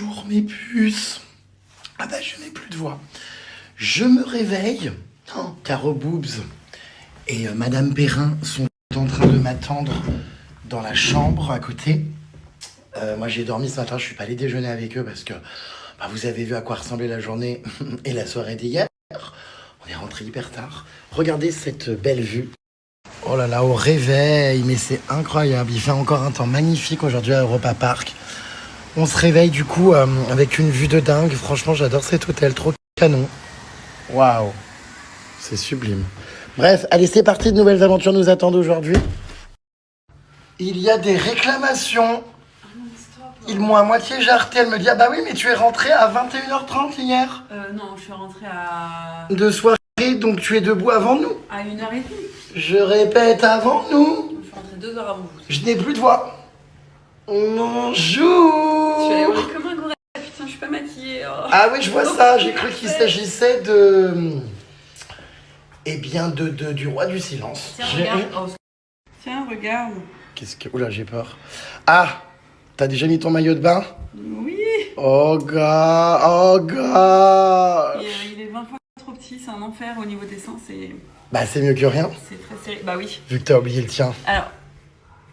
Bonjour mes puces. Ah bah je n'ai plus de voix. Je me réveille. Caro Boobs et Madame Perrin sont en train de m'attendre dans la chambre à côté. Moi j'ai dormi ce matin, je suis pas allé déjeuner avec eux parce que vous avez vu à quoi ressemblait la journée et la soirée d'hier. On est rentré hyper tard. Regardez cette belle vue. Oh là là, au réveil, mais c'est incroyable. Il fait encore un temps magnifique aujourd'hui à Europa Park. On se réveille du coup avec une vue de dingue. Franchement, j'adore cet hôtel, trop canon. Waouh, c'est sublime. Bref, allez, c'est parti, de nouvelles aventures nous attendent aujourd'hui. Il y a des réclamations. Ils m'ont à moitié jarté. Elle me dit, ah bah oui, mais tu es rentré à 21h30 hier. Non, je suis rentrée à... De soirée, donc tu es debout avant nous. À 1h30. Je répète, avant nous. Je suis rentrée 2 heures avant vous. Je n'ai plus de voix. Bonjour. Je suis allée rouler comme un gorille. Putain, je suis pas maquillée. Oh. Ah oui, je vois ça. J'ai cru qu'il s'agissait de... Eh bien, du roi du silence. Tiens, regarde. Oh. Tiens, regarde. Qu'est-ce que... Oula, j'ai peur. Ah, t'as déjà mis ton maillot de bain? Oui. Oh, gars. Oh, gars. Il est 20 fois trop petit. C'est un enfer au niveau des sens. Bah, c'est mieux que rien. C'est très serré. Bah oui. Vu que t'as oublié le tien. Alors,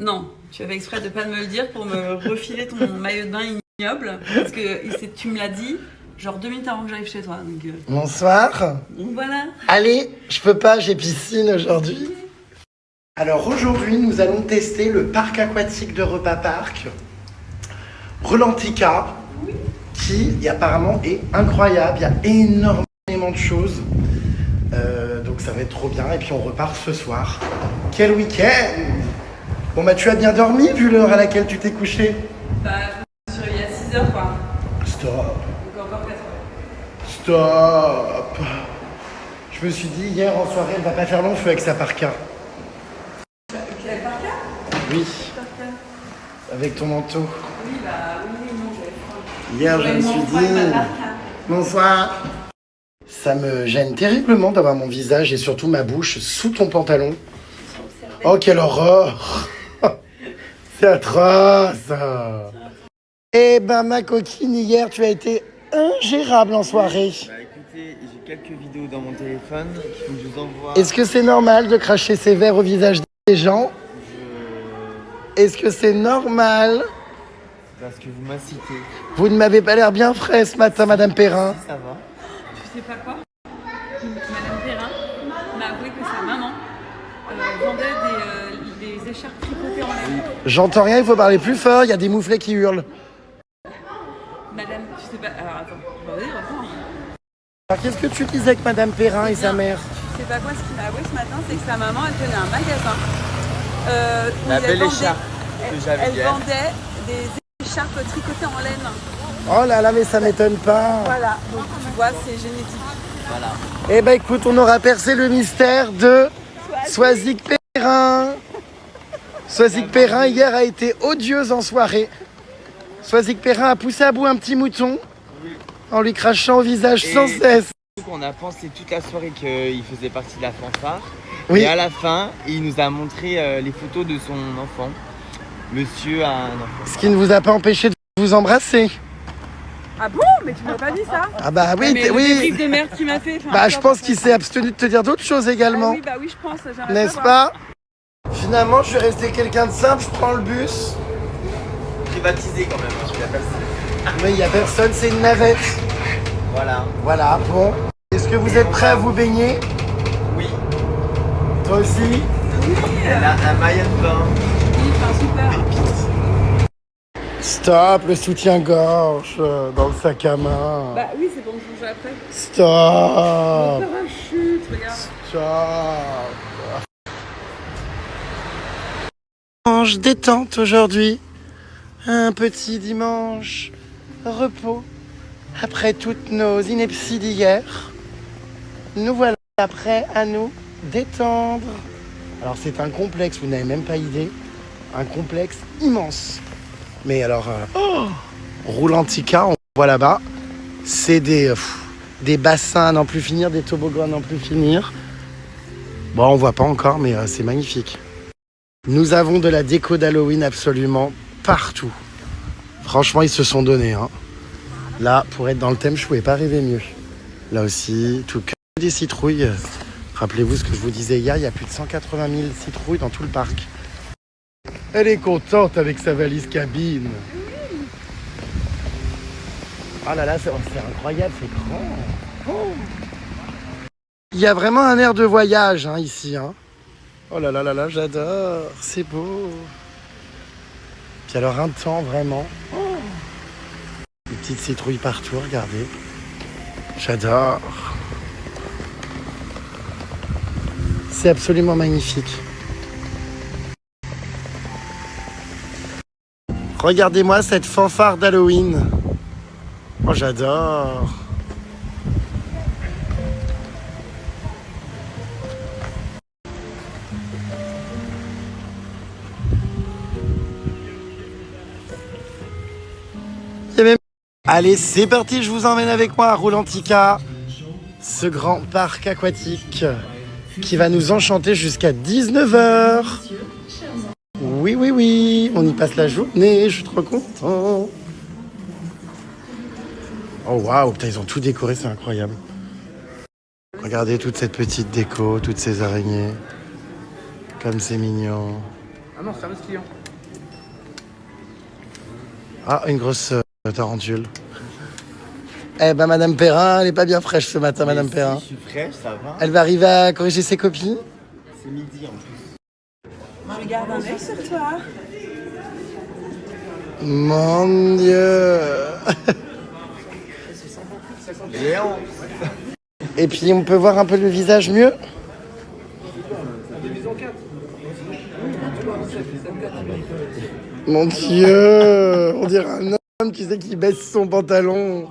non. Tu avais exprès de pas me le dire pour me refiler ton maillot de bain ignoble. Parce que tu me l'as dit, genre 2 minutes avant que j'arrive chez toi. Bonsoir. Donc voilà. Allez, je peux pas, j'ai piscine aujourd'hui. Alors aujourd'hui, nous allons tester le parc aquatique d'Europa Park, Rulantica, qui apparemment est incroyable. Il y a énormément de choses. Donc ça va être trop bien. Et puis on repart ce soir. Quel week-end! Bon bah tu as bien dormi vu l'heure à laquelle tu t'es couché? Bah, je me suis réveillée à 6h quoi. Stop! Donc encore 4 heures. Stop! Je me suis dit hier en soirée, elle va pas faire long feu avec sa parka. Quel parka? Oui, Parka. avec ton manteau. Oui, bah oui, non, j'avais faim. Hier, je me suis dit... Bonsoir. Ça me gêne terriblement d'avoir mon visage et surtout ma bouche sous ton pantalon. Oh, quelle horreur! C'est atroce! Eh ben, ma coquine, hier, tu as été ingérable en soirée. Bah écoutez, j'ai quelques vidéos dans mon téléphone. Il faut que je vous envoie. Est-ce que c'est normal de cracher ses verres au visage des gens? Est-ce que c'est normal? Parce que vous m'incitez. Vous ne m'avez pas l'air bien frais ce matin, Madame Perrin. Ça va. Tu sais pas quoi? Madame Perrin m'a avoué que sa maman vendait des écharpes tricotées en laine. J'entends rien, il faut parler plus fort, il y a des mouflets qui hurlent. Madame, tu sais pas... Alors attends, vas-y, reprends. Alors qu'est-ce que tu disais avec Madame Perrin et sa mère? Tu sais pas quoi, ce qu'il m'a avoué ce matin, c'est que sa maman, elle tenait un magasin. Où La elle belle vendait- écharpe que j'avais Elle hier. vendait des écharpes tricotées en laine. Oh là là, mais ça m'étonne pas. Voilà, donc tu vois, c'est génétique. Voilà. Eh ben écoute, on aura percé le mystère de Soisic Perrin. Soisic Perrin hier a été odieuse en soirée. Soisic Perrin a poussé à bout un petit mouton en lui crachant au visage Et- sans cesse. On a pensé toute la soirée qu'il faisait partie de la fanfare. Oui. Et à la fin, il nous a montré les photos de son enfant. Monsieur a un enfant. Ce qui ne vous a pas empêché de vous embrasser. Ah bon? Mais tu m'as pas dit ça? Ah bah oui, Mais le oui. débrief de merde qu'il m'a fait. enfin, Bah je ça, pense ça, qu'il ça. s'est abstenu de te dire d'autres choses Ah également. oui, bah oui, je pense. j'aimerais N'est-ce savoir. pas? Finalement, je suis resté quelqu'un de simple, je prends le bus. Privatisé quand même, je l'appelle ça. Mais il n'y a personne, c'est une navette. Voilà. Voilà, bon. Est-ce que vous êtes prêts à vous baigner? Oui. Toi aussi? Elle a un maillot de bain. Oui, enfin, super. Stop, le soutien-gorge dans le sac à main. Bah oui, c'est pour me changer après. Stop. Mon parachute, regarde. Stop. Dimanche détente aujourd'hui. Un petit dimanche repos. Après toutes nos inepties d'hier, nous voilà prêts à nous détendre. Alors c'est un complexe, vous n'avez même pas idée. Un complexe immense. Mais alors, Rulantica, on voit là-bas, c'est des bassins à n'en plus finir, des toboggans à n'en plus finir. Bon, on voit pas encore, mais c'est magnifique. Nous avons de la déco d'Halloween absolument partout. Franchement, ils se sont donnés. Hein. Là, pour être dans le thème, je pouvais pas rêver mieux. Là aussi, tout que des citrouilles. Rappelez-vous ce que je vous disais hier, il y a plus de 180 000 citrouilles dans tout le parc. Elle est contente avec sa valise cabine. Oh là là, c'est incroyable, c'est grand. Oh. Il y a vraiment un air de voyage hein, ici. Hein. Oh là là là là, j'adore, c'est beau. Puis alors un temps vraiment. Oh. Des petites citrouilles partout, regardez. J'adore. C'est absolument magnifique. Regardez-moi cette fanfare d'Halloween. Oh, j'adore. Il y a même... Allez, c'est parti, je vous emmène avec moi à Roulantica, ce grand parc aquatique qui va nous enchanter jusqu'à 19h. Oui, oui, oui, on y passe la journée, je suis trop content. Oh waouh, putain, ils ont tout décoré, c'est incroyable. Regardez toute cette petite déco, toutes ces araignées. Comme c'est mignon. Ah non, service client. Ah, une grosse tarentule. Eh ben, Madame Perrin, elle est pas bien fraîche ce matin, Madame Perrin. Je suis fraîche, ça va. Elle va arriver à corriger ses copies. C'est midi en plus. Je garde un œil sur toi. Mon Dieu. Géant. Et puis, on peut voir un peu le visage mieux. Mon Dieu, on dirait un homme, tu sais, qui baisse son pantalon.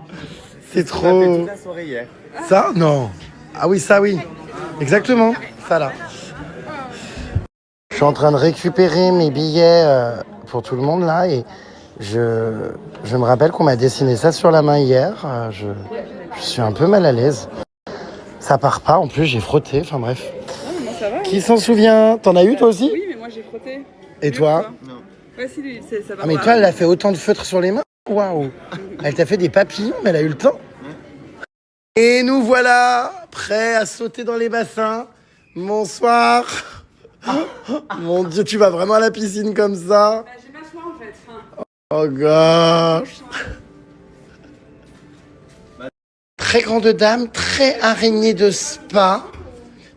C'est On a fait trop... toute la soirée hier. Ça? Non. Ah oui, ça oui. Exactement. Ça là. Je suis en train de récupérer mes billets pour tout le monde là et je me rappelle qu'on m'a dessiné ça sur la main hier. Je suis un peu mal à l'aise. Ça part pas, en plus j'ai frotté, enfin bref. Non, mais moi ça va. Qui s'en souvient? T'en as eu toi aussi? Oui, mais moi j'ai frotté. Et toi? Non. Ouais, si, lui, ça va. Ah mais toi elle a fait autant de feutres sur les mains? Waouh. Elle t'a fait des papillons, mais elle a eu le temps. Et nous voilà, prêts à sauter dans les bassins. Bonsoir. Mon Dieu, tu vas vraiment à la piscine comme ça? Bah, j'ai pas soin en fait. Oh gosh. Très grande dame, très araignée de spa,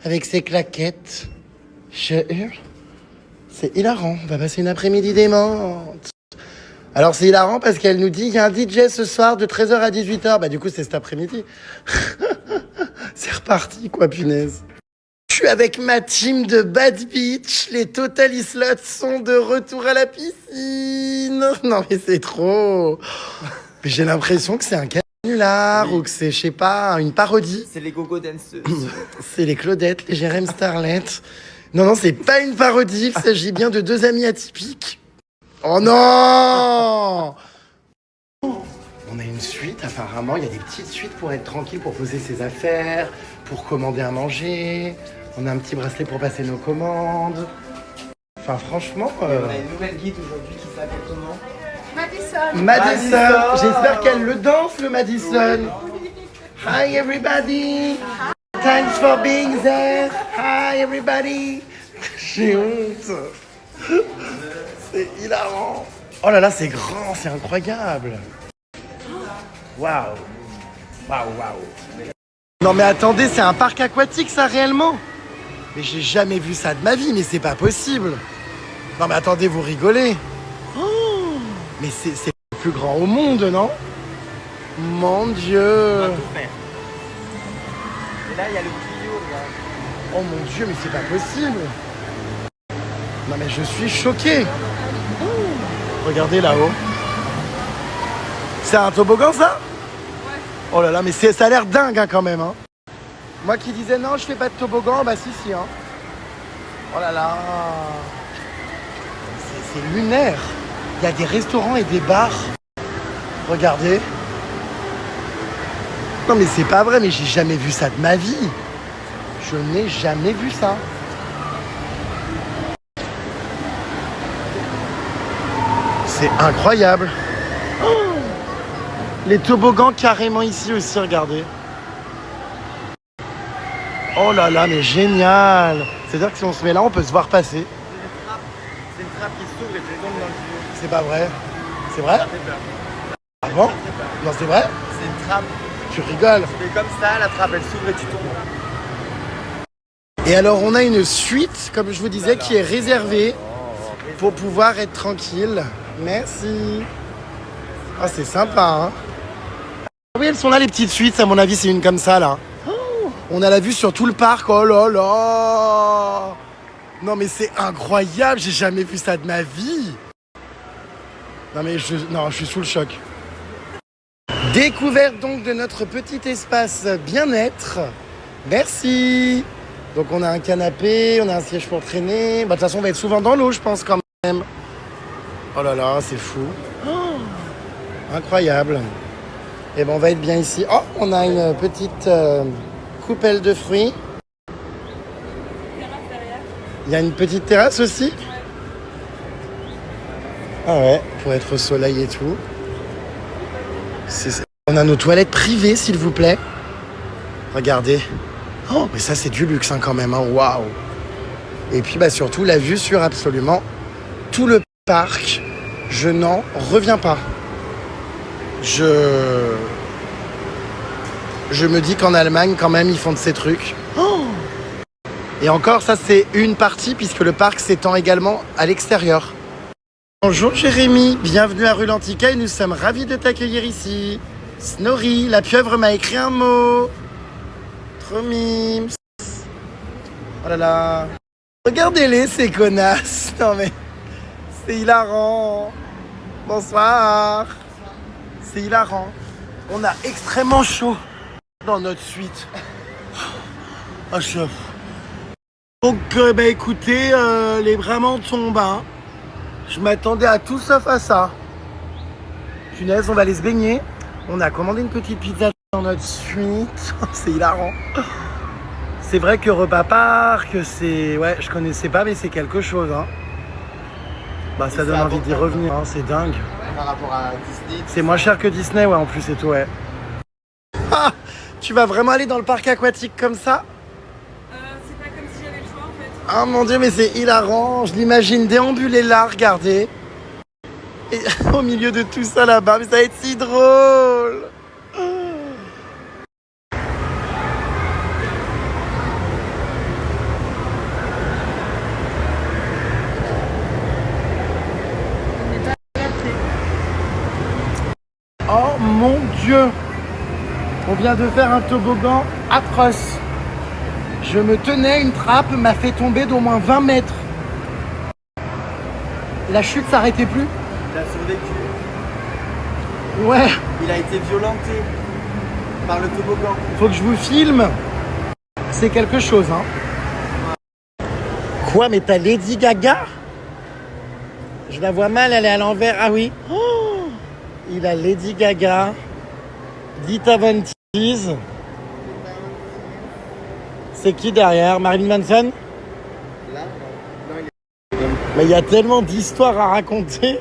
avec ses claquettes. Je hurle. C'est hilarant, on va passer une après-midi démente. Alors c'est hilarant parce qu'elle nous dit il y a un DJ ce soir de 13h à 18h. Bah du coup c'est cet après-midi. C'est reparti quoi, punaise. Je suis avec ma team de Bad Beach. Les Total Slots sont de retour à la piscine. Non mais c'est trop. Mais j'ai l'impression que c'est un canular ou que c'est, je sais pas, une parodie. C'est les gogo danceuses. C'est les Claudettes, les Jérém Starlet. Non, c'est pas une parodie. Il s'agit bien de deux amis atypiques. Oh non! On a une suite apparemment. Il y a des petites suites pour être tranquille, pour poser ses affaires, pour commander à manger. On a un petit bracelet pour passer nos commandes. Enfin, franchement... On a une nouvelle guide aujourd'hui qui s'appelle comment? Madison. J'espère qu'elle le danse, le Madison. Hi, everybody. Thanks for being there. Hi, everybody. J'ai honte. C'est hilarant. Oh là là, c'est grand, c'est incroyable. Waouh. Waouh, waouh. Non mais attendez, c'est un parc aquatique ça réellement? Mais j'ai jamais vu ça de ma vie, mais c'est pas possible. Non mais attendez, vous rigolez. Oh, mais c'est le plus grand au monde, non? Mon Dieu. On va tout faire. Et là, il y a le tuyau, regarde. Oh mon Dieu, mais c'est pas possible. Non mais je suis choqué. Regardez là-haut. C'est un toboggan ça? Ouais. Oh là là, mais ça a l'air dingue hein, quand même. Hein. Moi qui disais non, je fais pas de toboggan, bah si. Hein. Oh là là. C'est lunaire. Il y a des restaurants et des bars. Regardez. Non mais c'est pas vrai, mais j'ai jamais vu ça de ma vie. Je n'ai jamais vu ça. C'est incroyable. Oh, Les toboggans carrément ici aussi, regardez. Oh là là, mais génial. C'est-à-dire que si on se met là, on peut se voir passer. C'est une trappe qui s'ouvre et tu tombes dans le tuyau. C'est pas vrai. C'est vrai? Ça fait peur. Ah bon? Non, c'est vrai? C'est une trappe. Tu rigoles. Tu fais comme ça, la trappe elle s'ouvre et tu tombes. Et alors, on a une suite, comme je vous disais, qui est réservée pour pouvoir être tranquille. Merci. Ah, c'est sympa, hein? Oui, elles sont là, les petites suites. À mon avis, c'est une comme ça, là. On a la vue sur tout le parc. Oh là là! Non, mais c'est incroyable. J'ai jamais vu ça de ma vie. Non, mais je suis sous le choc. Découverte donc de notre petit espace bien-être. Merci. Donc on a un canapé, on a un siège pour traîner. Bah, de toute façon, on va être souvent dans l'eau, je pense, quand même. Oh là là, c'est fou. Oh, incroyable. Et ben on va être bien ici. Oh, on a une petite coupelle de fruits. Il y a une petite terrasse aussi. Ah ouais, pour être au soleil et tout. On a nos toilettes privées, s'il vous plaît. Regardez. Oh, mais ça, c'est du luxe hein, quand même. Hein. Waouh. Et puis, bah, surtout, la vue sur absolument tout le parc. Je n'en reviens pas. Je me dis qu'en Allemagne, quand même, ils font de ces trucs. Oh. Et encore, ça, c'est une partie, puisque le parc s'étend également à l'extérieur. Bonjour Jérémy, bienvenue à rue Lantica et nous sommes ravis de t'accueillir ici. Snorri, la pieuvre m'a écrit un mot. Trop mimes. Oh là là. Regardez-les ces connasses. Non mais, c'est hilarant. Bonsoir. C'est hilarant. On a extrêmement chaud dans notre suite. Ah, chef. Donc, bah écoutez, les bras m'en tombent, hein. Je m'attendais à tout sauf à ça. Punaise, on va aller se baigner. On a commandé une petite pizza dans notre suite. C'est hilarant. C'est vrai que repas parc, c'est... Ouais, je connaissais pas, mais c'est quelque chose, hein. Bah, ça donne envie d'y revenir, hein. C'est dingue. Par rapport à Disney. C'est moins cher que Disney, ouais, en plus, et tout, ouais. Ah, tu vas vraiment aller dans le parc aquatique comme ça? C'est pas comme si j'avais le choix en fait. Ah mon Dieu, mais c'est hilarant. Je l'imagine déambuler là, regardez. Et au milieu de tout ça là-bas, mais ça va être si drôle. Oh mon Dieu. On vient de faire un toboggan atroce. Je me tenais, une trappe m'a fait tomber d'au moins 20 mètres. La chute s'arrêtait plus. Il a survécu. Ouais, Il a été violenté par le toboggan. faut que je vous filme. C'est quelque chose, hein. Quoi, mais t'as Lady Gaga? Je la vois mal, elle est à l'envers. Ah oui. Oh, il a Lady Gaga. Dita Von Teese. C'est qui derrière? Marilyn Manson? Là, non, Mais il y a tellement d'histoires à raconter.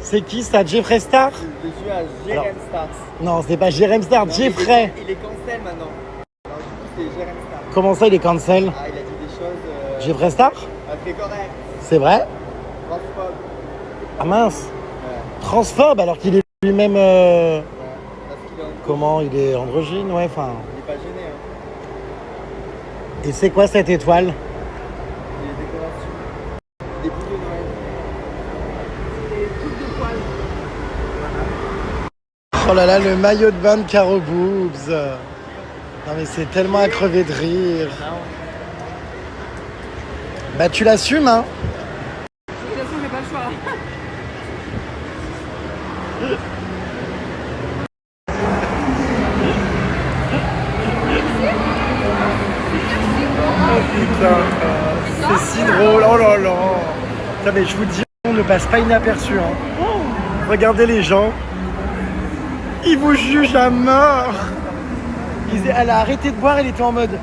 C'est qui ça? Jeffree Star? il joue à Jerem Stars. Non, c'est pas Jerem Star, Jeffree. Il est cancel maintenant. Alors du coup, c'est Jerem Stars. Comment ça, il est cancel? Ah, il a dit des choses. Jeffree Star? C'est correct. C'est vrai? Transphobe. Ah mince. Ouais. Transphobe alors qu'il est lui-même... Ouais. Parce qu'il est en... Comment? Il est androgyne, ouais, enfin... Il est pas gêné, hein. Et c'est quoi cette étoile? Des décorations. Des boules de Noël. Des trucs de poils. Oh là là, le maillot de bain de Caro Boobs. Non mais c'est tellement à crever de rire. Bah tu l'assumes, hein? De toute façon, j'ai pas le choix. Oh putain, c'est si drôle, oh là là. Non mais je vous dis, on ne passe pas inaperçu, hein. Oh, regardez les gens. Ils vous jugent à mort. Elle a arrêté de boire, elle était en mode...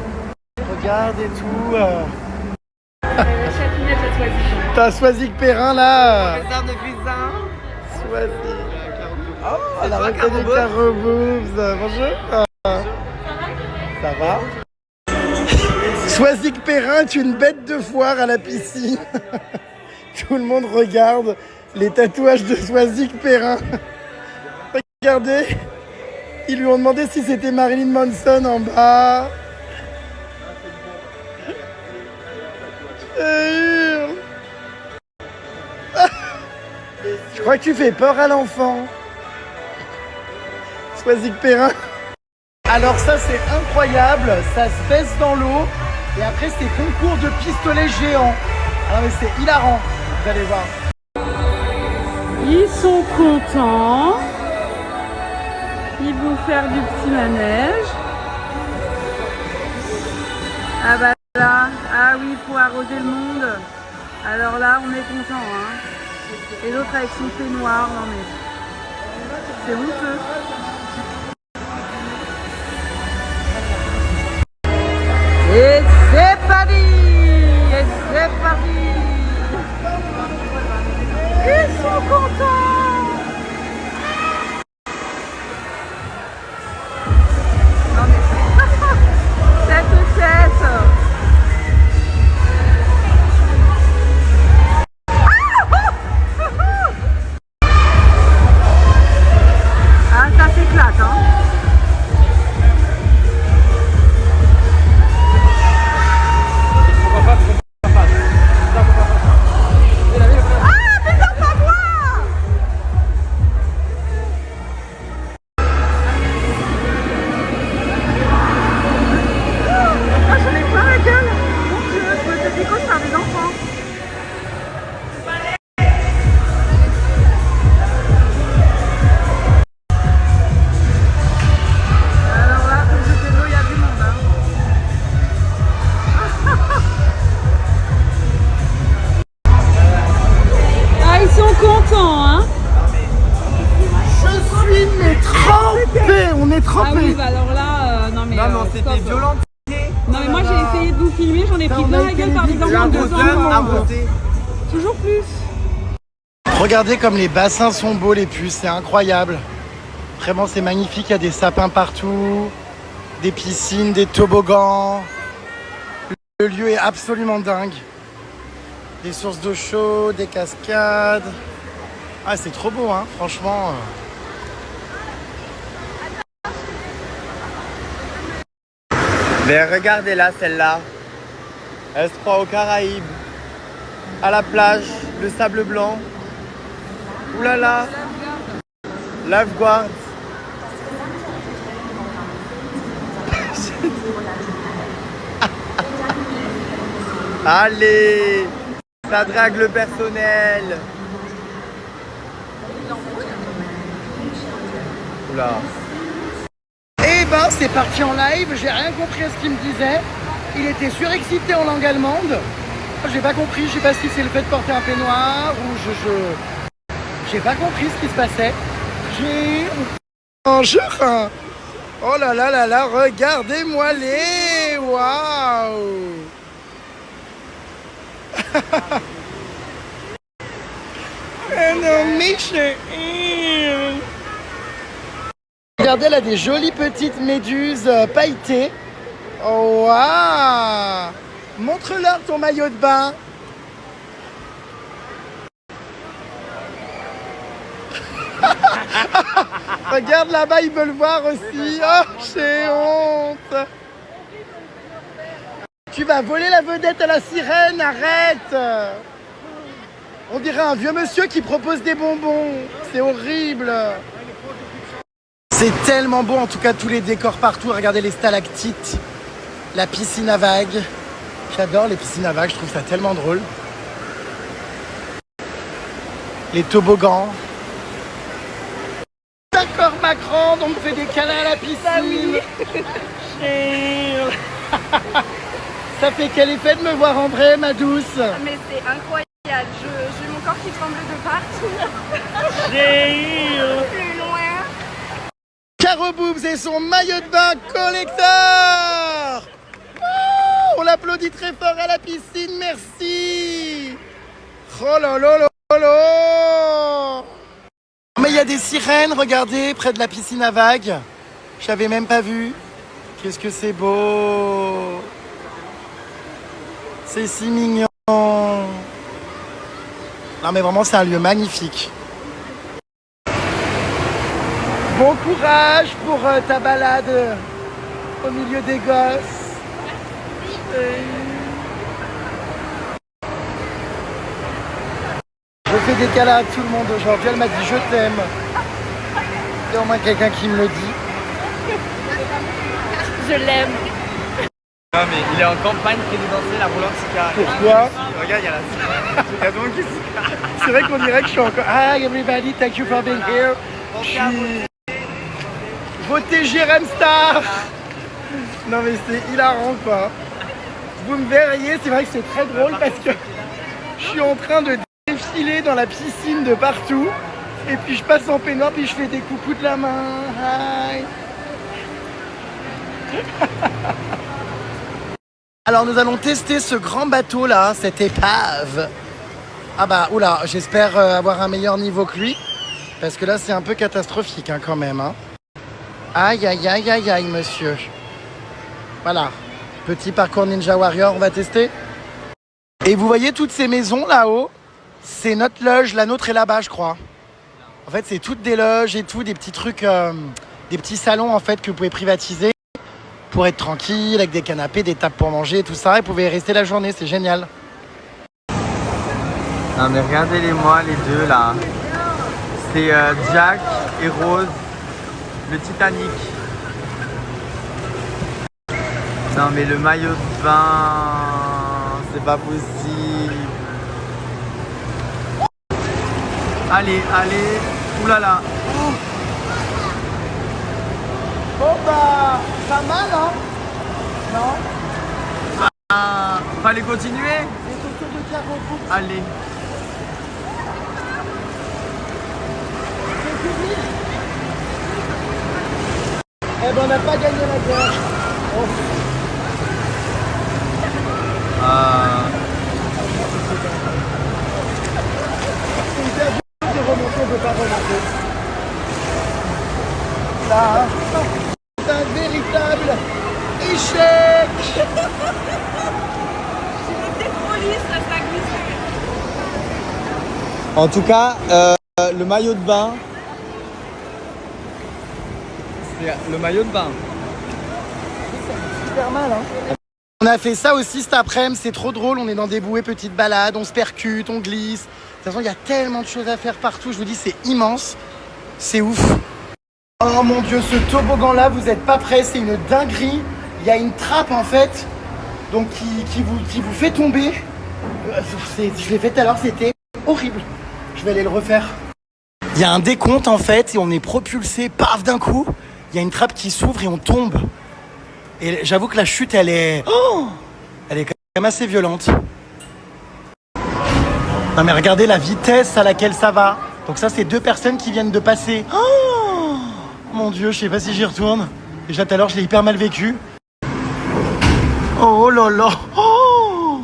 Regarde et tout. Chapinette à Swazik. T'as Swazik Perrin là. Les armes de cuisine. Swazik. Oh Elle a reconnu Caro Boobs. Bonjour. Ça va? Soisic Perrin est une bête de foire à la piscine. Tout le monde regarde les tatouages de Soisic Perrin. Regardez, ils lui ont demandé si c'était Marilyn Manson en bas. Je crois que tu fais peur à l'enfant. Soisic Perrin. Alors ça c'est incroyable, ça se baisse dans l'eau et après c'est concours de pistolets géants. Alors mais c'est hilarant, vous allez voir. Ils sont contents. Ils vont faire du petit manège. Ah bah là, ah oui, pour arroser le monde. Alors là, on est content, hein. Et l'autre avec son peignoir, non mais c'est honteux. Et c'est parti! Et c'est parti! Ils sont contents! Non mais cette tête! Ah, ça s'éclate, hein! Ah oui, bah alors là, non mais. Non, non, c'était violent. Non mais moi j'ai essayé de vous filmer, j'en ai pris plein la gueule par des enfants de 2 ans. Toujours plus. Regardez comme les bassins sont beaux, les puces, c'est incroyable. Vraiment c'est magnifique, il y a des sapins partout, des piscines, des toboggans. Le lieu est absolument dingue. Des sources d'eau chaude, des cascades. Ah c'est trop beau hein, franchement. Mais regardez-la, celle-là. Elle se croit aux Caraïbes. À la plage, le sable blanc. Ouh là là. Lifeguard. Allez, ça drague le personnel. Oula. Eh ben, c'est parti en live, j'ai rien compris à ce qu'il me disait. Il était surexcité en langue allemande. J'ai pas compris, je sais pas si c'est le fait de porter un peignoir ou j'ai pas compris ce qui se passait. Bonjour. Oh là là là là, regardez-moi les. Waouh. Non, Michel. Regardez, elle a des jolies petites méduses pailletées. Oh, waouh! Montre-leur ton maillot de bain. Regarde là-bas, ils veulent voir aussi. Oh, j'ai honte. Tu vas voler la vedette à la sirène, arrête. On dirait un vieux monsieur qui propose des bonbons. C'est horrible. C'est tellement beau, en tout cas tous les décors partout. Regardez les stalactites, la piscine à vagues. J'adore les piscines à vagues, je trouve ça tellement drôle. Les toboggans. D'accord Macron, on me fait des câlins à la piscine. Ça fait quel effet de me voir en vrai, ma douce? Mais c'est incroyable, j'ai mon corps qui tremble de partout. Plus loin. Caro Boobs et son maillot de bain collector. Oh, on l'applaudit très fort à la piscine, merci. Oh là là là là. Mais il y a des sirènes, regardez, près de la piscine à vagues. J'avais même pas vu. Qu'est-ce que c'est beau. C'est si mignon. Non mais vraiment, c'est un lieu magnifique. Bon courage pour ta balade au milieu des gosses. Je fais des câlins à tout le monde aujourd'hui. Elle m'a dit je t'aime. Il y a au moins quelqu'un qui me le dit. Je l'aime. Non mais il est en campagne présidentielle à Roland-Sicard. Pourquoi? Regarde, il y a tout le monde qui se... C'est vrai qu'on dirait que je suis encore... Hi everybody, thank you for being here. Je suis... Votez Jérém Star. Non mais c'est hilarant quoi. Vous me verriez, c'est vrai que c'est très drôle parce que je suis en train de défiler dans la piscine de partout. Et puis je passe en peignoir puis je fais des coucous de la main. Hi. Alors nous allons tester ce grand bateau là, cette épave. Ah bah oula, j'espère avoir un meilleur niveau que lui. Parce que là c'est un peu catastrophique hein, quand même. Hein. Aïe aïe aïe aïe aïe monsieur. Voilà, petit parcours Ninja Warrior, on va tester. Et vous voyez toutes ces maisons là-haut, c'est notre loge, la nôtre est là-bas je crois. En fait c'est toutes des loges et tout, des petits trucs, des petits salons en fait que vous pouvez privatiser. Pour être tranquille, avec des canapés, des tables pour manger, tout ça. Et vous pouvez y rester la journée, c'est génial. Non mais regardez-les-moi les deux là. C'est Jack et Rose, le Titanic. Non mais le maillot de bain, c'est pas possible. Allez, allez, oulala. Bon bah, pas mal hein. Non. Ah, fallait continuer. Les chaussures de carreau. Allez. Eh ben on n'a pas gagné la guerre. Oh. C'est hyper dur de remonter, on ne peut pas remonter. Là, hein. C'est un véritable échec. C'était trop lisse, ça a glissé. En tout cas, le maillot de bain. C'est le maillot de bain. Super mal, hein. On a fait ça aussi cet après-midi, c'est trop drôle. On est dans des bouées, petites balades, on se percute, on glisse. De toute façon, il y a tellement de choses à faire partout. Je vous dis, c'est immense. C'est ouf. Oh mon Dieu, ce toboggan-là, vous n'êtes pas prêts, c'est une dinguerie. Il y a une trappe en fait, donc qui vous fait tomber. Je l'ai fait tout à l'heure, c'était horrible. Je vais aller le refaire. Il y a un décompte en fait, et on est propulsé, paf d'un coup. Il y a une trappe qui s'ouvre et on tombe. Et j'avoue que la chute, elle est quand même assez violente. Non mais regardez la vitesse à laquelle ça va. Donc ça, c'est 2 personnes qui viennent de passer. Oh mon Dieu, je sais pas si j'y retourne. Déjà tout à l'heure, je l'ai hyper mal vécu. Oh là là. Oh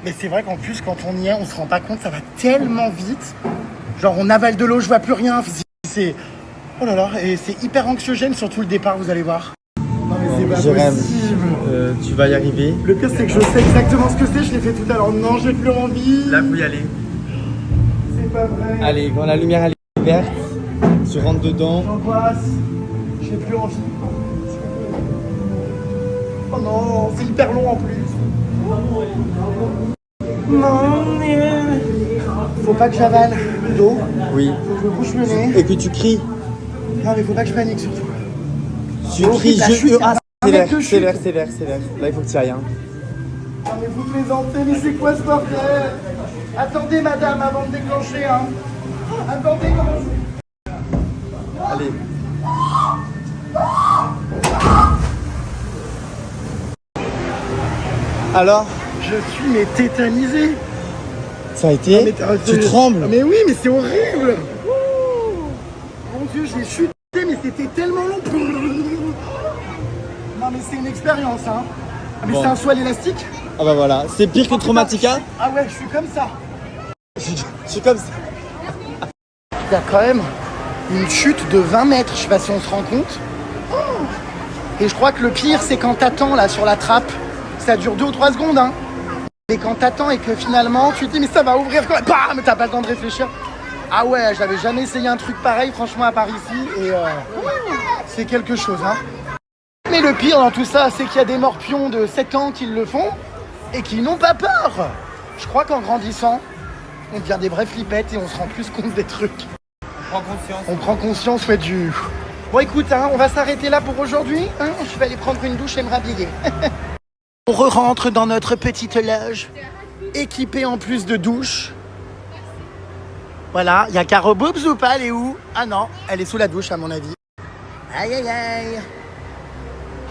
mais c'est vrai qu'en plus, quand on y est, on se rend pas compte, ça va tellement vite. Genre, on avale de l'eau, je vois plus rien. C'est... Oh là là, et c'est hyper anxiogène, surtout le départ, vous allez voir. Non mais c'est pas possible. Tu vas y arriver. Le pire, c'est que je sais exactement ce que c'est, je l'ai fait tout à l'heure. Non, j'ai plus envie. Là, faut y aller. C'est pas vrai. Allez, quand la lumière elle est verte, tu rentres dedans. J'angoisse. J'ai plus envie. Oh non, c'est hyper long en plus. Non, mais... Faut pas que j'avale d'eau. Oui. Faut que je me bouche le nez. Et que tu cries. Non, mais faut pas que je panique surtout. Tu cries, la chute, ah, un c'est mec l'air, de c'est chute. l'air, c'est l'air, c'est l'air. Là, il faut que tu ailles. Hein. Non, mais vous plaisantez, mais c'est quoi ce bordel? Attendez, madame, avant de déclencher, hein. Attendez, comment je... Allez. Alors, Je suis mais tétanisé. ça a été? Non, mais Tu trembles? Mais oui, mais c'est horrible. Ouh. Mon Dieu, j'ai chuté, mais c'était tellement long. Non, mais c'est une expérience, hein. Ah, mais Bon. c'est un soie élastique. Ah bah voilà, c'est pire que Traumatica. Ah ouais, je suis comme ça. Je suis comme ça. Il y a quand même une chute de 20 mètres, je sais pas si on se rend compte. Et je crois que le pire, c'est quand t'attends là sur la trappe. Ça dure 2 ou 3 secondes, hein. Et quand t'attends et que finalement, tu te dis, mais ça va ouvrir quand même. Bam, t'as pas le temps de réfléchir. Ah ouais, j'avais jamais essayé un truc pareil, franchement, à part ici. Et c'est quelque chose, hein. Mais le pire dans tout ça, c'est qu'il y a des morpions de 7 ans qui le font et qui n'ont pas peur. Je crois qu'en grandissant, on devient des vrais flippettes et on se rend plus compte des trucs. On prend conscience, ouais, du... Bon, écoute, hein, on va s'arrêter là pour aujourd'hui. Hein, je vais aller prendre une douche et me rhabiller. On re-rentre dans notre petite loge, équipée en plus de douche. Voilà, il y a Caro Boobs ou pas? Elle est où? Ah non, elle est sous la douche à mon avis. Aïe aïe aïe.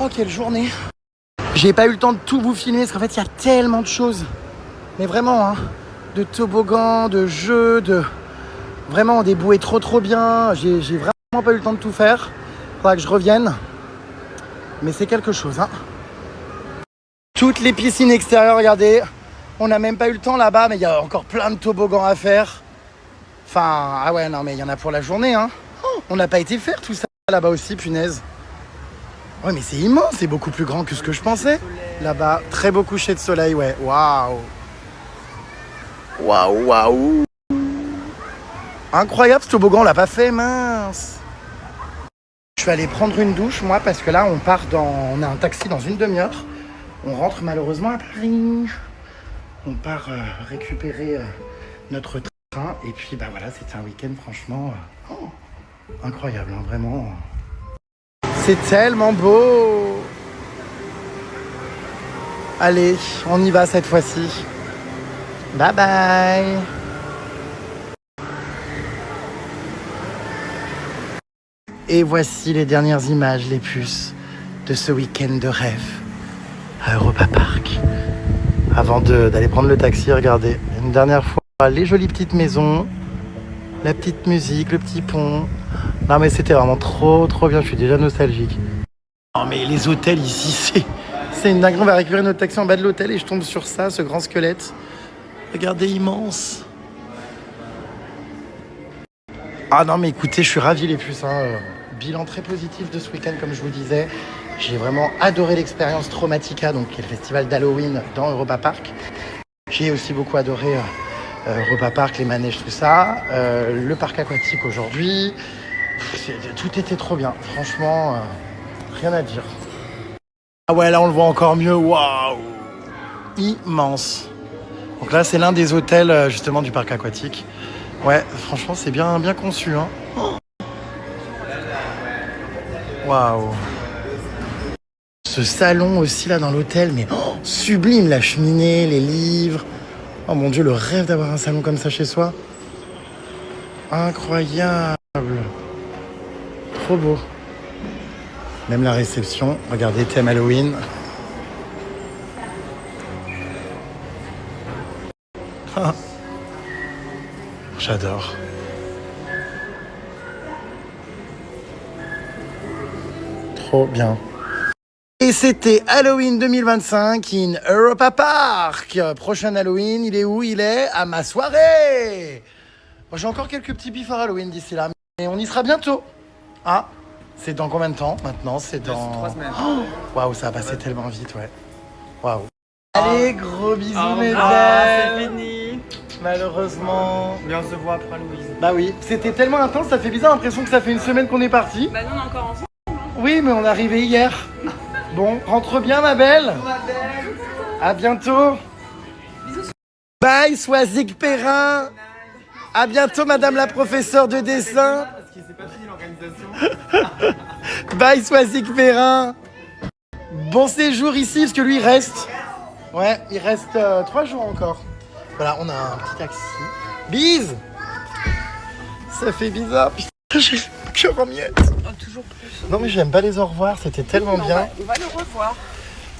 Oh, quelle journée. J'ai pas eu le temps de tout vous filmer parce qu'en fait, il y a tellement de choses. Mais vraiment, hein, de toboggans, de jeux, de... Vraiment, des bouées trop bien. J'ai vraiment pas eu le temps de tout faire. Faudra que je revienne. Mais c'est quelque chose, hein. Toutes les piscines extérieures, regardez. On n'a même pas eu le temps là-bas, mais il y a encore plein de toboggans à faire. Enfin, ah ouais, non, mais il y en a pour la journée, hein. Oh, on n'a pas été faire tout ça là-bas aussi, punaise. Ouais, mais c'est immense, c'est beaucoup plus grand que ce que je pensais. Là-bas, très beau coucher de soleil, ouais. Waouh. Waouh, waouh. Incroyable, ce toboggan, on l'a pas fait, mince. Je vais aller prendre une douche, moi, parce que là, on a un taxi dans une demi-heure. On rentre malheureusement à Paris. On part récupérer notre train. Et puis, bah voilà, c'était un week-end, franchement, incroyable, hein, vraiment. C'est tellement beau. Allez, on y va cette fois-ci. Bye bye. Et voici les dernières images, les puces, de ce week-end de rêve à Europa Park. Avant d'aller prendre le taxi, regardez, une dernière fois, les jolies petites maisons, la petite musique, le petit pont. Non mais c'était vraiment trop bien, je suis déjà nostalgique. Non mais les hôtels ici, c'est une dinguerie. On va récupérer notre taxi en bas de l'hôtel et je tombe sur ça, ce grand squelette. Regardez, immense. Ah non mais écoutez, je suis ravi les puces, hein. Bilan très positif de ce week-end comme je vous disais. J'ai vraiment adoré l'expérience Traumatica, donc qui est le festival d'Halloween dans Europa Park. J'ai aussi beaucoup adoré Europa Park, les manèges, tout ça. Le parc aquatique aujourd'hui. Tout était trop bien, franchement, rien à dire. Ah ouais, là on le voit encore mieux, waouh, immense. Donc là c'est l'un des hôtels justement du parc aquatique. Ouais, franchement c'est bien conçu, hein. Waouh. Ce salon aussi là dans l'hôtel, mais sublime, la cheminée, les livres. Oh mon Dieu, le rêve d'avoir un salon comme ça chez soi. Incroyable. Trop beau. Même la réception, regardez, thème Halloween. J'adore. Trop bien. Et c'était Halloween 2025 in Europa Park. Prochain Halloween, il est où? Il est à ma soirée. Bon, j'ai encore quelques petits bifs à Halloween d'ici là, mais on y sera bientôt. Ah, c'est dans combien de temps maintenant? C'est dans 3 semaines. Waouh, ça va passer tellement vite, ouais. Waouh. Allez, gros bisous mes C'est belles. fini. Malheureusement. Mais on se voit après Louise. Bah oui, c'était tellement intense, ça fait bizarre, l'impression que ça fait une semaine qu'on est parti. Bah nous on est encore ensemble. Oui, mais on est arrivé hier. Bon, rentre bien ma belle. À bientôt. Bye Soisic Perrin. À bientôt madame la professeure de dessin. Parce qu'il s'est pas fini l'organisation. Bye Soisic Perrin. Bon séjour ici parce que lui il reste. Ouais, il reste 3 jours encore. Voilà, on a un petit taxi. Bise. Ça fait bizarre. Putain, j'ai le cœur en miettes. Oh, toujours plus. Non mais j'aime pas les au revoir, c'était tellement Non, bien. on va le revoir.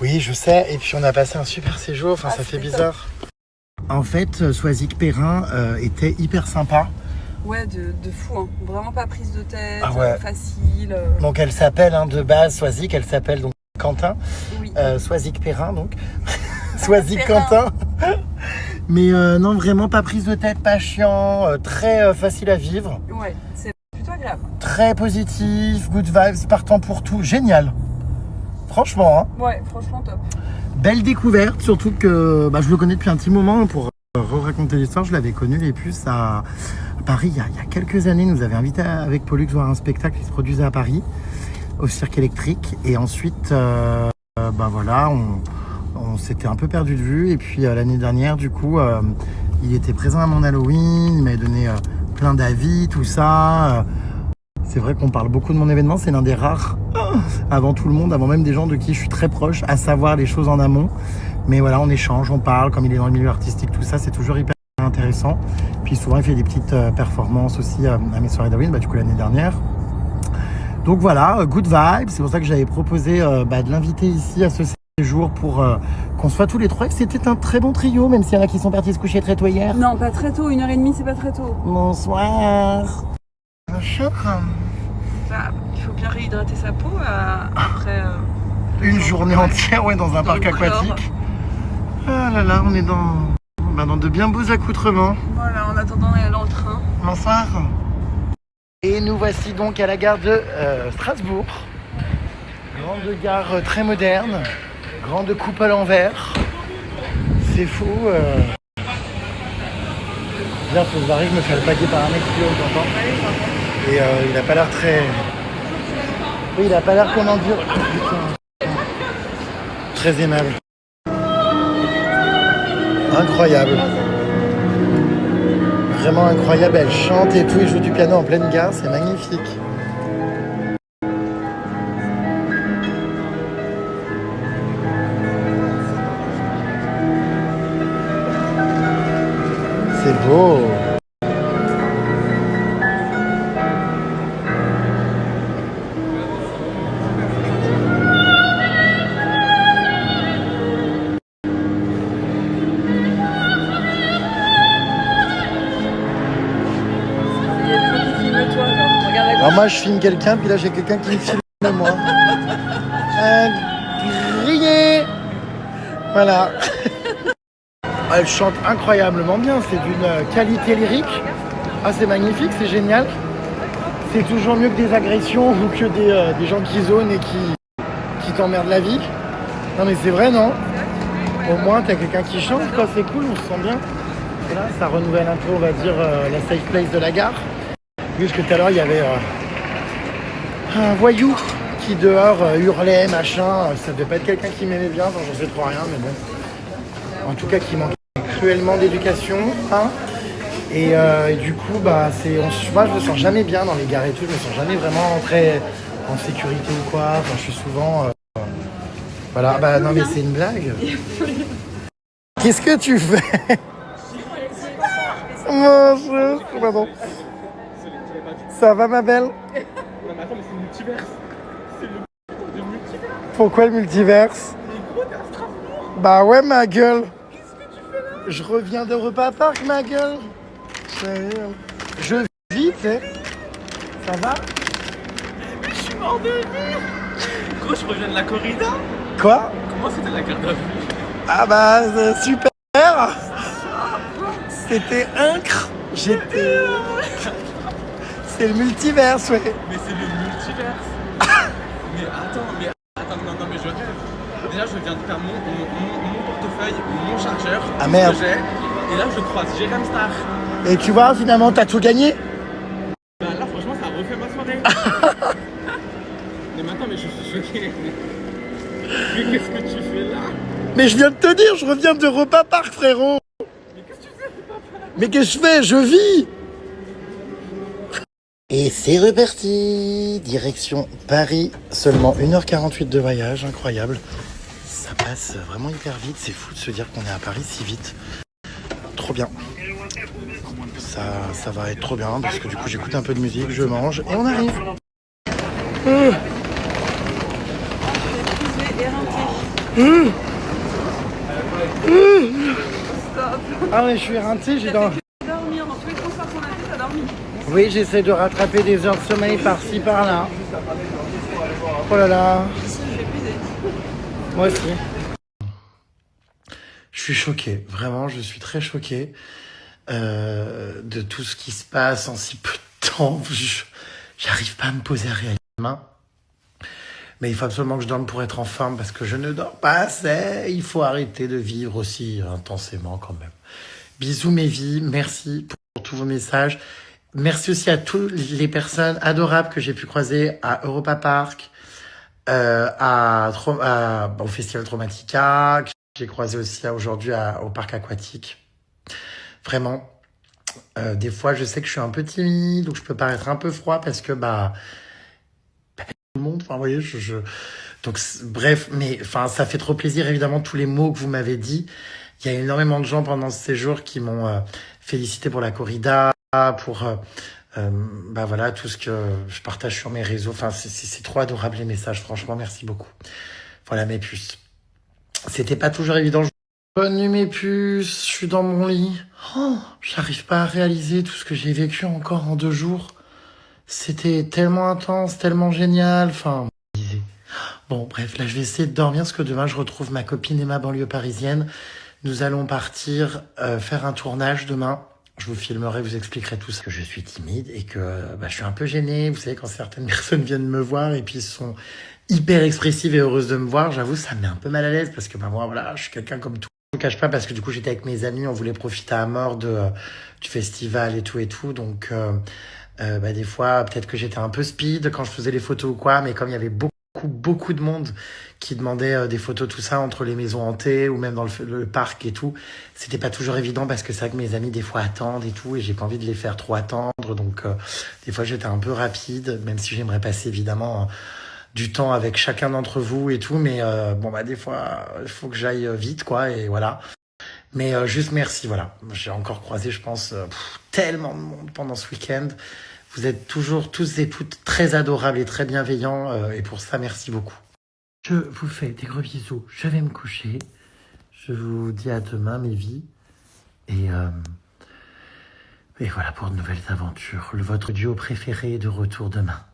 Oui, je sais, et puis on a passé un super séjour, enfin ça fait bizarre. En fait, Soisic Perrin était hyper sympa. Ouais, de fou, hein. Vraiment pas prise de tête, Ah ouais. facile. Donc elle s'appelle, de base, Soisic, elle s'appelle donc Quentin. Oui. Soisic Perrin, donc. Soisic Perrin. Quentin. Mais non, vraiment pas prise de tête, pas chiant, très facile à vivre. Ouais, c'est plutôt agréable. agréable. Très positif, good vibes, partant pour tout, génial. Franchement, hein. Ouais, franchement top. Belle découverte, surtout que je le connais depuis un petit moment. Pour raconter l'histoire, je l'avais connu les puces à Paris il y a quelques années. Nous avait invité avec Pollux voir un spectacle qui se produisait à Paris, au Cirque Électrique. Et ensuite, voilà, on s'était un peu perdu de vue. Et puis l'année dernière, du coup, il était présent à mon Halloween. Il m'avait donné plein d'avis, tout ça. C'est vrai qu'on parle beaucoup de mon événement. C'est l'un des rares, avant tout le monde, avant même des gens de qui je suis très proche, à savoir les choses en amont. Mais voilà, on échange, on parle. Comme il est dans le milieu artistique, tout ça, c'est toujours hyper intéressant. Puis souvent, il fait des petites performances aussi à mes soirées d'Halloween, du coup l'année dernière. Donc voilà, good vibe. C'est pour ça que j'avais proposé de l'inviter ici à ce séjour pour qu'on soit tous les trois. C'était un très bon trio, même s'il y en a qui sont partis se coucher très tôt hier. Non, pas très tôt, 1h30, c'est pas très tôt. Bonsoir. Bonjour. Il faut bien réhydrater sa peau après... Une journée entière, ouais, dans un parc aquatique. Ah là là, on est dans de bien beaux accoutrements. Voilà, en attendant d'aller dans le train. Bonsoir. Et nous voici donc à la gare de Strasbourg. Grande gare très moderne, grande coupe à l'envers. C'est fou. Bien, faut se barrer, je me fais alpaguer par un mec plus haut, j'entends. Et il a pas l'air très... Oui, il a pas l'air, comment dire... Très aimable. Incroyable. Vraiment incroyable. Elle chante et tout, il joue du piano en pleine gare, c'est magnifique. C'est beau. Alors moi je filme quelqu'un, puis là j'ai quelqu'un qui me filme moi. Grillé. Voilà. Elle chante incroyablement bien, c'est d'une qualité lyrique. Ah c'est magnifique, c'est génial. C'est toujours mieux que des agressions ou que des gens qui zonent et qui t'emmerdent la vie. Non mais c'est vrai, non? Au moins t'as quelqu'un qui chante, quoi, c'est cool, on se sent bien. Et là ça renouvelle un peu, on va dire, la safe place de la gare. Puisque tout à l'heure il y avait un voyou qui dehors hurlait, machin. Ça devait pas être quelqu'un qui m'aimait bien, j'en sais trop rien, mais bon. En tout cas qui manquait cruellement d'éducation. Hein. Et du coup, moi je me sens jamais bien dans les gares et tout, je me sens jamais vraiment très en sécurité ou quoi. Enfin, je suis souvent... voilà, non mais c'est une blague. Qu'est-ce que tu fais? Bonjour, pardon. Ça va ma belle? Non mais attends, mais c'est le multiverse. C'est le multiverse. Pourquoi le multiverse? Mais gros, t'es à Strasbourg. Bah ouais ma gueule. Qu'est-ce que tu fais là? Je reviens de Repas Park ma gueule. Je vis, tu sais. Ça va? Mais je suis mort de rire. Gros, je reviens de la corrida. Quoi? Comment c'était la garde à vue? Ah super. C'était incre. J'étais... C'est le multiverse, ouais. Mais c'est le multiverse. mais attends, non, mais je rêve. Déjà, je viens de faire mon portefeuille, mon chargeur, Ah tout merde. ce que j'ai. Et là, je croise Jérém Star. Et tu vois, finalement, t'as tout gagné. Bah là, franchement, ça refait ma soirée. Mais maintenant, mais je suis choqué. Mais qu'est-ce que tu fais là? Mais je viens de te dire, je reviens de Repas Park, frérot. Mais qu'est-ce que tu fais, papa? Mais qu'est-ce que je fais? Je vis. Et c'est reparti. Direction Paris. Seulement 1h48 de voyage, incroyable. Ça passe vraiment hyper vite. C'est fou de se dire qu'on est à Paris si vite. Trop bien. Ça va être trop bien parce que du coup j'écoute un peu de musique, je mange et on arrive. Ah mais je suis éreinté, j'ai dans... Dormir dans tous les transports qu'on a fait, t'as dormi. Oui, j'essaie de rattraper des heures de sommeil par-ci, par-là. Oh là là. Moi aussi. Je suis choqué, vraiment, je suis très choqué de tout ce qui se passe en si peu de temps. J'arrive pas à me poser à réaliser demain. Mais il faut absolument que je dorme pour être en forme parce que je ne dors pas assez. Il faut arrêter de vivre aussi intensément quand même. Bisous mes vies, merci pour tous vos messages. Merci aussi à toutes les personnes adorables que j'ai pu croiser à Europa Park, au Festival Traumatica, que j'ai croisé aussi aujourd'hui au Parc Aquatique. Vraiment, des fois je sais que je suis un peu timide ou que je peux paraître un peu froid parce que tout le monde, enfin vous voyez, donc bref, mais enfin ça fait trop plaisir évidemment tous les mots que vous m'avez dit. Il y a énormément de gens pendant ce séjour qui m'ont félicité pour la corrida, pour voilà tout ce que je partage sur mes réseaux. Enfin c'est trop adorable les messages, franchement merci beaucoup. Voilà mes puces. C'était pas toujours évident. Bonne nuit mes puces, je suis dans mon lit. Oh, j'arrive pas à réaliser tout ce que j'ai vécu encore en 2 jours. C'était tellement intense, tellement génial. Enfin, bon, bref, là je vais essayer de dormir parce que demain je retrouve ma copine et ma banlieue parisienne. Nous allons partir faire un tournage demain. Je vous filmerai, vous expliquerai tout ça. Que je suis timide et que je suis un peu gênée. Vous savez, quand certaines personnes viennent me voir et puis sont hyper expressives et heureuses de me voir, j'avoue, ça me met un peu mal à l'aise parce que moi, voilà, je suis quelqu'un comme tout. Je ne cache pas parce que du coup, j'étais avec mes amis, on voulait profiter à mort du festival et tout. Donc, des fois, peut-être que j'étais un peu speed quand je faisais les photos ou quoi, mais comme il y avait beaucoup de monde qui demandait des photos, tout ça, entre les maisons hantées ou même dans le parc et tout, c'était pas toujours évident parce que c'est vrai que mes amis, des fois, attendent et tout, et j'ai pas envie de les faire trop attendre. Donc, des fois, j'étais un peu rapide, même si j'aimerais passer, évidemment, du temps avec chacun d'entre vous et tout, mais des fois, il faut que j'aille vite, quoi, et voilà. Mais juste merci, voilà. J'ai encore croisé, je pense, tellement de monde pendant ce week-end. Vous êtes toujours tous et toutes très adorables et très bienveillants, et pour ça, merci beaucoup. Je vous fais des gros bisous. Je vais me coucher. Je vous dis à demain, mes vies. Et voilà pour de nouvelles aventures. Votre duo préféré est de retour demain.